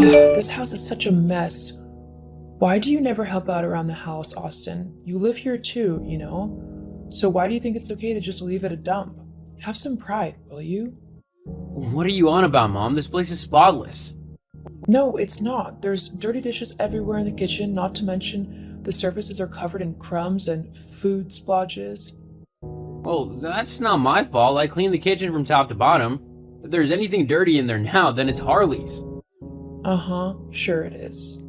Ugh, this house is such a mess. Why do you never help out around the house, Austin? You live here too, you know? So why do you think it's okay to just leave it a dump? Have some pride, will you? What are you on about, Mom? This place is spotless. No, it's not. There's dirty dishes everywhere in the kitchen, not to mention the surfaces are covered in crumbs and food splotches. Well, that's not my fault. I cleaned the kitchen from top to bottom. If there's anything dirty in there now, then it's Harley's. Uh-huh, sure it is.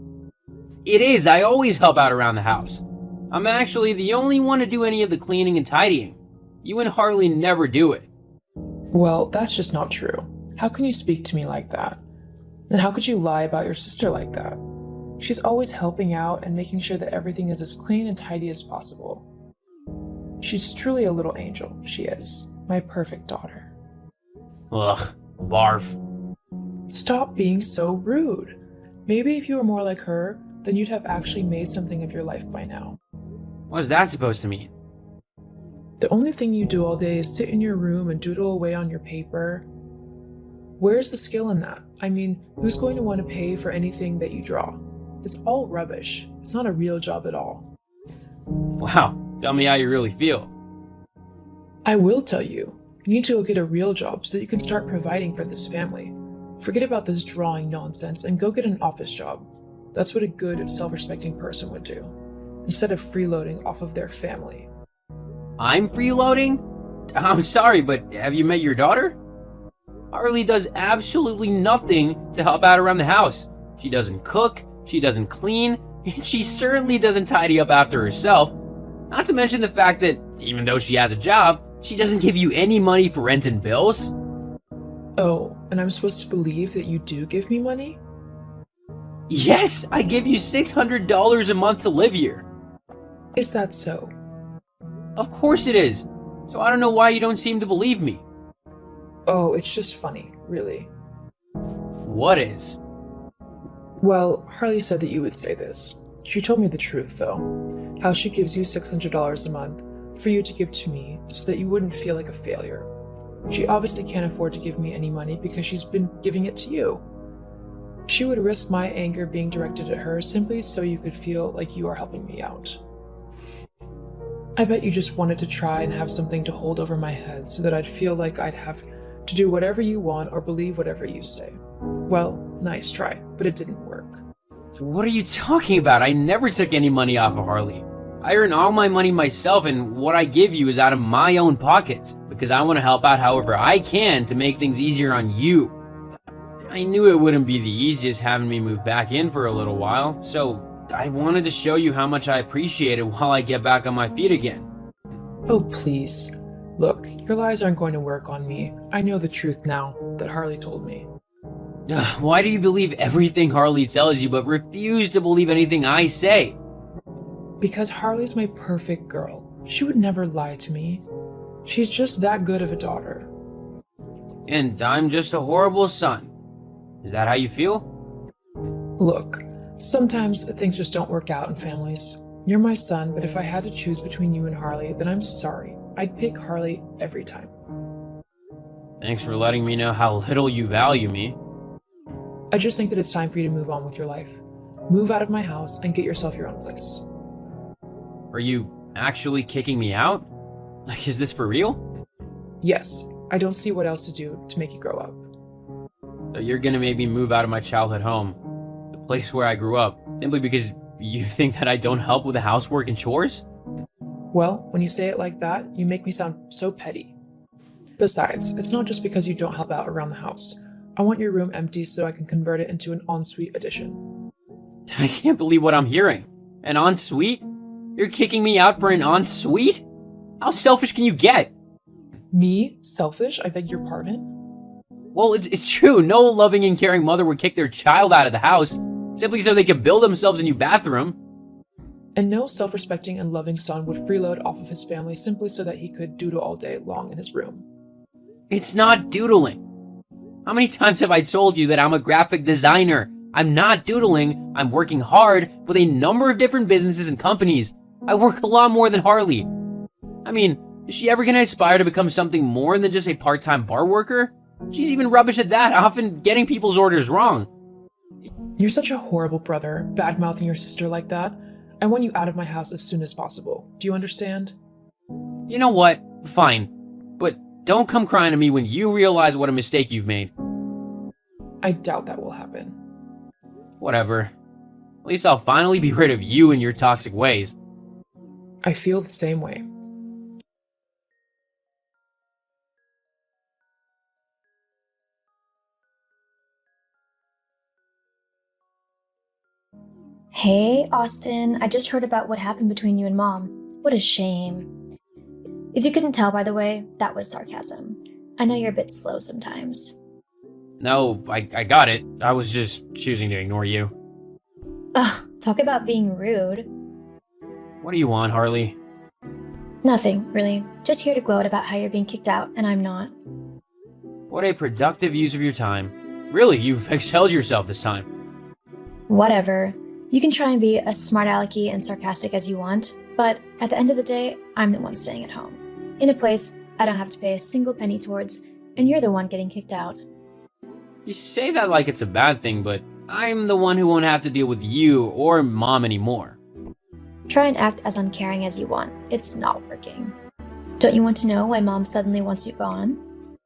It is. I always help out around the house. I'm actually the only one to do any of the cleaning and tidying. You and Harley never do it. Well, that's just not true. How can you speak to me like that? And how could you lie about your sister like that? She's always helping out and making sure that everything is as clean and tidy as possible. She's truly a little angel, she is. My perfect daughter. Ugh, barf. Stop being so rude. Maybe if you were more like her, then you'd have actually made something of your life by now. What's that supposed to mean? The only thing you do all day is sit in your room and doodle away on your paper. Where's the skill in that? I mean, who's going to want to pay for anything that you draw? It's all rubbish. It's not a real job at all. Wow, tell me how you really feel. I will tell you. You need to go get a real job so that you can start providing for this family. Forget about this drawing nonsense and go get an office job. That's what a good, self-respecting person would do, instead of freeloading off of their family. I'm freeloading? I'm sorry, but have you met your daughter? Harley does absolutely nothing to help out around the house. She doesn't cook, she doesn't clean, and she certainly doesn't tidy up after herself. Not to mention the fact that, even though she has a job, she doesn't give you any money for rent and bills. Oh, and I'm supposed to believe that you do give me money? Yes, I give you $600 a month to live here. Is that so? Of course it is. So I don't know why you don't seem to believe me. Oh, it's just funny, really. What is? Well, Harley said that you would say this. She told me the truth, though. How she gives you $600 a month for you to give to me so that you wouldn't feel like a failure. She obviously can't afford to give me any money because she's been giving it to you. She would risk my anger being directed at her simply so you could feel like you are helping me out. I bet you just wanted to try and have something to hold over my head so that I'd feel like I'd have to do whatever you want or believe whatever you say. Well, nice try, but it didn't work. What are you talking about? I never took any money off of Harley. I earn all my money myself, and what I give you is out of my own pockets because I want to help out however I can to make things easier on you. I knew it wouldn't be the easiest having me move back in for a little while, so I wanted to show you how much I appreciate it while I get back on my feet again. Oh, please. Look, your lies aren't going to work on me. I know the truth now that Harley told me. Why do you believe everything Harley tells you but refuse to believe anything I say? Because Harley's my perfect girl. She would never lie to me. She's just that good of a daughter. And I'm just a horrible son. Is that how you feel? Look, sometimes things just don't work out in families. You're my son, but if I had to choose between you and Harley, then I'm sorry. I'd pick Harley every time. Thanks for letting me know how little you value me. I just think that it's time for you to move on with your life. Move out of my house and get yourself your own place. Are you actually kicking me out? Like, is this for real? Yes, I don't see what else to do to make you grow up. So you're gonna make me move out of my childhood home, the place where I grew up, simply because you think that I don't help with the housework and chores? Well, when you say it like that, you make me sound so petty. Besides, it's not just because you don't help out around the house. I want your room empty so I can convert it into an ensuite addition. I can't believe what I'm hearing. An ensuite? You're kicking me out for an ensuite? How selfish can you get? Me? Selfish? I beg your pardon? Well, it's true. No loving and caring mother would kick their child out of the house simply so they could build themselves a new bathroom. And no self-respecting and loving son would freeload off of his family simply so that he could doodle all day long in his room. It's not doodling. How many times have I told you that I'm a graphic designer? I'm not doodling. I'm working hard with a number of different businesses and companies. I work a lot more than Harley. I mean, is she ever gonna aspire to become something more than just a part-time bar worker? She's even rubbish at that, often getting people's orders wrong. You're such a horrible brother, bad-mouthing your sister like that. I want you out of my house as soon as possible. Do you understand? You know what? Fine. But don't come crying to me when you realize what a mistake you've made. I doubt that will happen. Whatever. At least I'll finally be rid of you and your toxic ways. I feel the same way. Hey, Austin, I just heard about what happened between you and Mom. What a shame. If you couldn't tell, by the way, that was sarcasm. I know you're a bit slow sometimes. No, I got it. I was just choosing to ignore you. Ugh, talk about being rude. What do you want, Harley? Nothing, really. Just here to gloat about how you're being kicked out, and I'm not. What a productive use of your time. Really, you've excelled yourself this time. Whatever. You can try and be as smart alecky and sarcastic as you want, but at the end of the day, I'm the one staying at home. In a place I don't have to pay a single penny towards, and you're the one getting kicked out. You say that like it's a bad thing, but I'm the one who won't have to deal with you or Mom anymore. Try and act as uncaring as you want. It's not working. Don't you want to know why Mom suddenly wants you gone?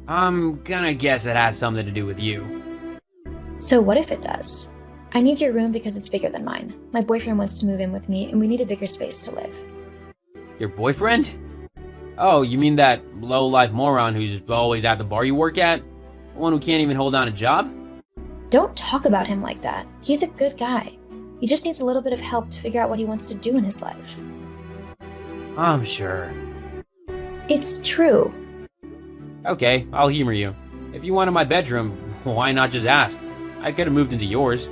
I'm gonna guess it has something to do with you. So what if it does? I need your room because it's bigger than mine. My boyfriend wants to move in with me and we need a bigger space to live. Your boyfriend? Oh, you mean that low-life moron who's always at the bar you work at? The one who can't even hold down a job? Don't talk about him like that. He's a good guy. He just needs a little bit of help to figure out what he wants to do in his life. I'm sure. It's true. Okay, I'll humor you. If you wanted my bedroom, why not just ask? I could have moved into yours.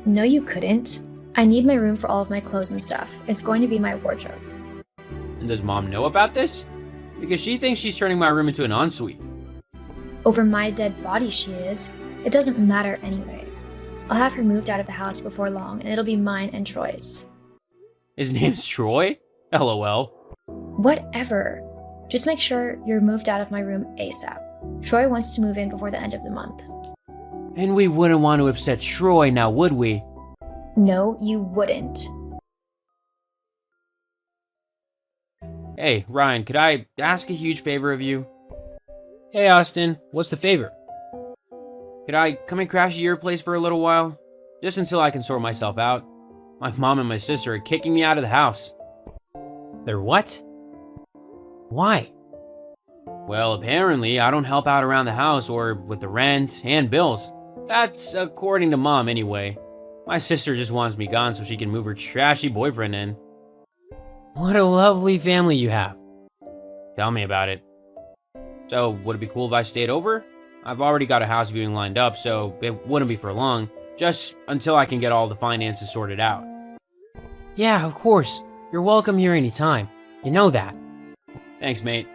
No you couldn't. I need my room for all of my clothes and stuff. It's going to be my wardrobe. And does Mom know about this? Because she thinks she's turning my room into an ensuite. Over my dead body she is. It doesn't matter anyway. I'll have her moved out of the house before long, and it'll be mine and Troy's. His name's Troy? LOL. Whatever. Just make sure you're moved out of my room ASAP. Troy wants to move in before the end of the month. And we wouldn't want to upset Troy now, would we? No, you wouldn't. Hey, Ryan, could I ask a huge favor of you? Hey, Austin, what's the favor? Could I come and crash at your place for a little while? Just until I can sort myself out. My mom and my sister are kicking me out of the house. They're what? Why? Well, apparently I don't help out around the house or with the rent and bills. That's according to Mom anyway. My sister just wants me gone so she can move her trashy boyfriend in. What a lovely family you have. Tell me about it. So, would it be cool if I stayed over? I've already got a house viewing lined up, so it wouldn't be for long. Just until I can get all the finances sorted out. Yeah, of course. You're welcome here anytime. You know that. Thanks, mate.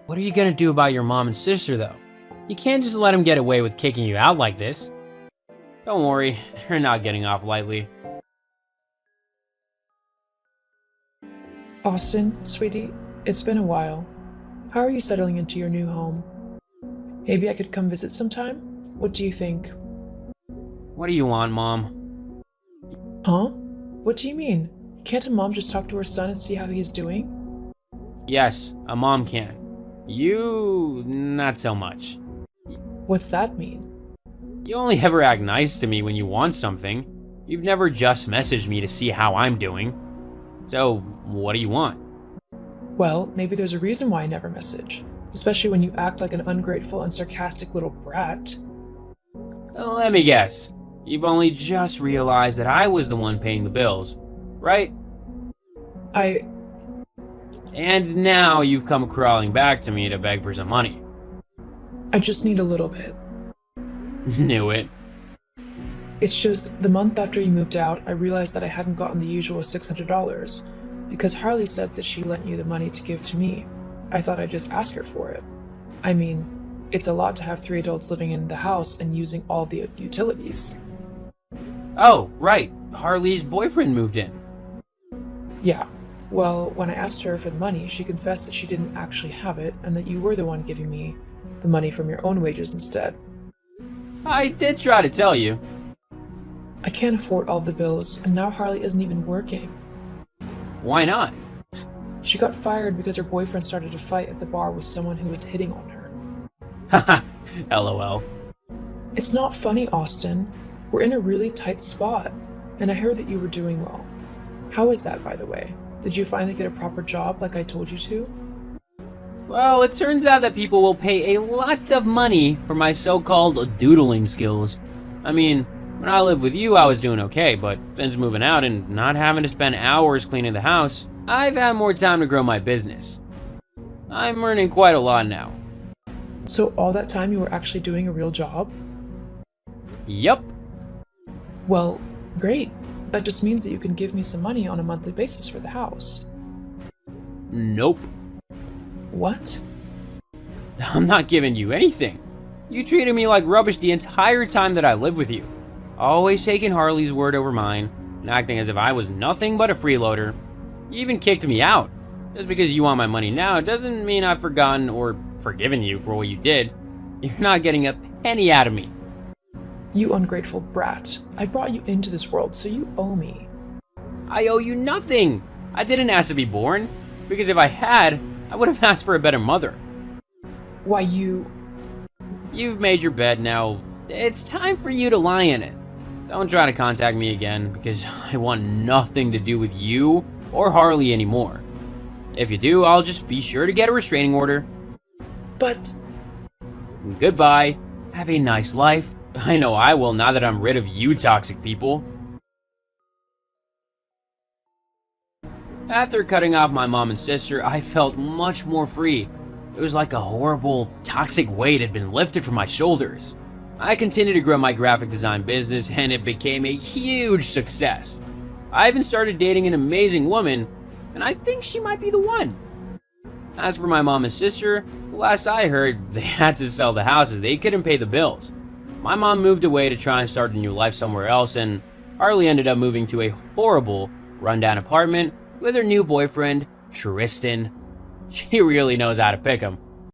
What are you gonna do about your mom and sister, though? You can't just let them get away with kicking you out like this. Don't worry, they're not getting off lightly. Austin, sweetie, it's been a while. How are you settling into your new home? Maybe I could come visit sometime? What do you think? What do you want, Mom? Huh? What do you mean? Can't a mom just talk to her son and see how he's doing? Yes, a mom can. You, not so much. What's that mean? You only ever act nice to me when you want something. You've never just messaged me to see how I'm doing. So, what do you want? Well, maybe there's a reason why I never message. Especially when you act like an ungrateful and sarcastic little brat. Let me guess. You've only just realized that I was the one paying the bills, right? And now you've come crawling back to me to beg for some money. I just need a little bit. Knew it. It's just, the month after you moved out, I realized that I hadn't gotten the usual $600, because Harley said that she lent you the money to give to me. I thought I'd just ask her for it. I mean, it's a lot to have 3 adults living in the house and using all the utilities. Oh, right. Harley's boyfriend moved in. Yeah. Well, when I asked her for the money, she confessed that she didn't actually have it and that you were the one giving me the money from your own wages instead. I did try to tell you. I can't afford all the bills, and now Harley isn't even working. Why not? She got fired because her boyfriend started a fight at the bar with someone who was hitting on her. Haha, lol. It's not funny, Austin. We're in a really tight spot, and I heard that you were doing well. How is that, by the way? Did you finally get a proper job like I told you to? Well, it turns out that people will pay a lot of money for my so-called doodling skills. I mean, when I lived with you, I was doing okay, but since moving out and not having to spend hours cleaning the house, I've had more time to grow my business. I'm earning quite a lot now. So all that time you were actually doing a real job? Yep. Well, great. That just means that you can give me some money on a monthly basis for the house. Nope. What? I'm not giving you anything. You treated me like rubbish the entire time that I lived with you. Always taking Harley's word over mine, and acting as if I was nothing but a freeloader. You even kicked me out. Just because you want my money now doesn't mean I've forgotten or forgiven you for what you did. You're not getting a penny out of me. You ungrateful brat. I brought you into this world, so you owe me. I owe you nothing. I didn't ask to be born, because if I had, I would have asked for a better mother. Why, you... You've made your bed now. It's time for you to lie in it. Don't try to contact me again, because I want nothing to do with you or Harley anymore. If you do, I'll just be sure to get a restraining order. But... Goodbye. Have a nice life. I know I will now that I'm rid of you toxic people. After cutting off my mom and sister, I felt much more free. It was like a horrible, toxic weight had been lifted from my shoulders. I continued to grow my graphic design business, and it became a huge success. I even started dating an amazing woman, and I think she might be the one. As for my mom and sister, the last I heard, they had to sell the house as they couldn't pay the bills. My mom moved away to try and start a new life somewhere else, and Harley ended up moving to a horrible, rundown apartment with her new boyfriend, Tristan. She really knows how to pick him.